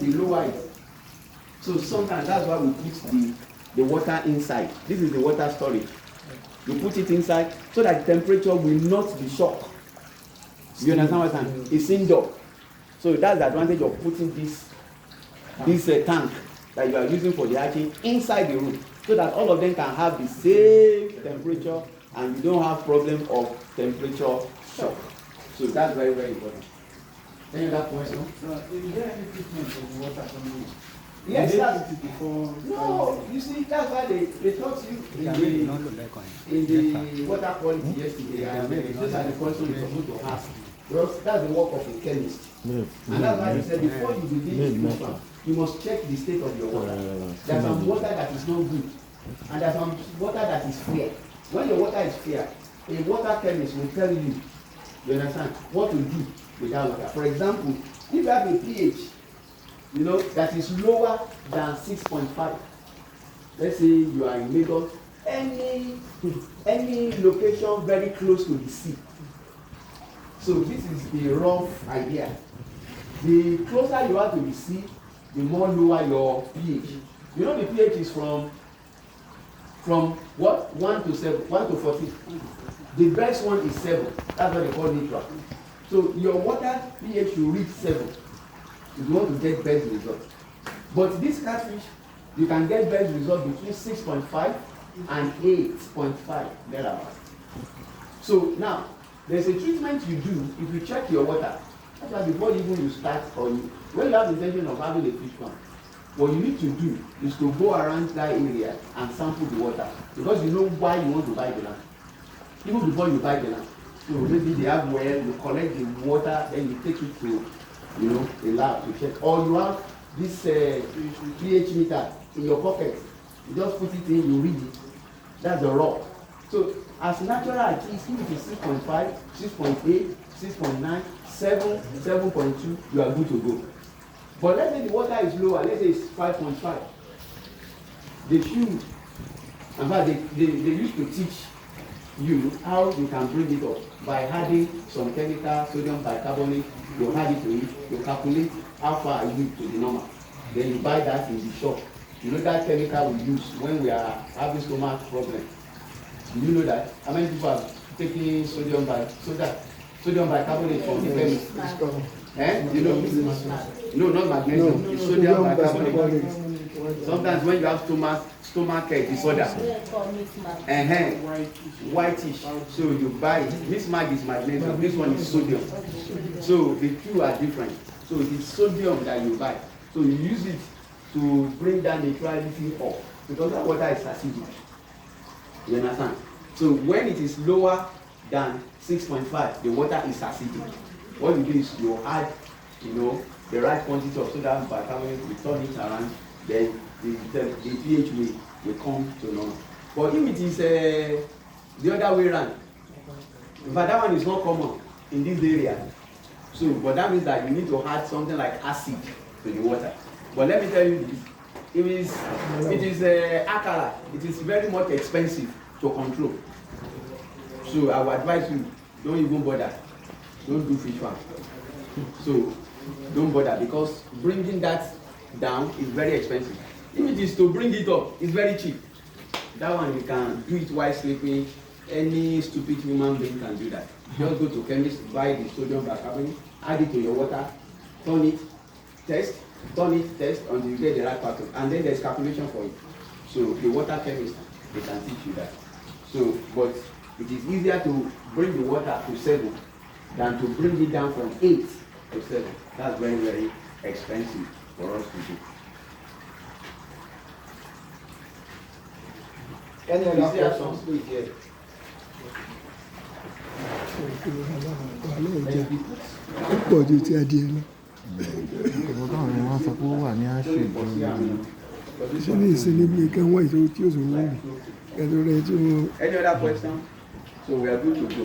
the lower it. So sometimes that's why we put the water inside. This is the water storage. You put it inside so that the temperature will not be shocked. You understand what I'm saying? It's indoor. So that's the advantage of putting this tank that you are using for the hatching inside the room, so that all of them can have the same temperature and you don't have problem of temperature shock. So that's very, very important. Any other question? Is there any treatment of the water coming in? Yes, that's before. No, you see, that's why they taught you in the water quality yesterday, and these are the questions you're supposed to ask. Because that's the work of a chemist. And that's why they said before you begin to farm, you must check the state of your water. There's some water that is not good, and there's some water that is fair. When your water is fair, a water chemist will tell you, you understand, what to do with that water. For example, if you have a pH, that is lower than 6.5. Let's say you are in Lagos, any location very close to the sea. So this is the rough idea. The closer you are to the sea, the more lower your pH. The pH is from what? 1 to 7, 1 to 14. The best one is 7. That's what they call neutral. So your water pH should reach 7 if you want to get best result. But this catfish, you can get best result between 6.5 and 8.5 thereabout. So now, there's a treatment you do if you check your water. That's why before even you start, when you have the intention of having a fish farm, what you need to do is to go around that area and sample the water, because you know why you want to buy the land. Even before you buy the land, so maybe they have well, you collect the water, then you take it to a lab to check. Or you have this pH meter in your pocket. You just put it in, you read it. That's the raw. So as natural as it is, if it is 6.5, 6.8, 6.9, 7, 7.2, you are good to go. But let's say the water is lower, let's say it's 5.5. They should, in fact, they used to teach you how you can bring it up by adding some chemical, sodium bicarbonate. You add it to it, you calculate how far are you to the normal. Then you buy that in the shop. That chemical we use when we are having stomach problem. Do you know that? How many people are taking sodium bicarbonate from the chemist? No, not magnesium. It's sodium bicarbonate. Sometimes when you have stomach disorder, whitish, so you buy it. Mismatch is magnesium, this one is sodium. So the two are different. So it is sodium that you buy. So you use it to bring down the neutrality up, because that water is acidic. You understand? So when it is lower than 6.5, the water is acidic. What you do is you add, the right quantity of sodium bicarbonate, you turn it around, then the pH will come to normal. But if it is the other way around, but that one is not common in this area. So, but that means that you need to add something like acid to the water. But let me tell you this: it is akara. It is very much expensive to control. So I would advise you, don't even bother. Don't do fish farm. So don't bother, because bringing that down is very expensive. If it is to bring it up, it's very cheap. That one you can do it while sleeping. Any stupid human being can do that. Just go to chemist, buy the sodium bicarbonate, add it to your water, turn it, test until you get the right pattern, and then there's calculation for it. So the water chemist, they can teach you that. So, but it is easier to bring the water to 7 than to bring it down from 8 to 7. That's very, very expensive for us to do. Any other questions? Please, here. Ó pọ̀ ju ti adìẹ lọ. Ọ̀gá mi wọ́n sọ pé ó wà ní àṣẹ Ṣé ní ìsinmi bí kan wọ́n ìṣòro tí ó sọ wọ́n mi? Ẹ̀dùn rẹ̀ tí wọ́n. Any other question? So we are good to go.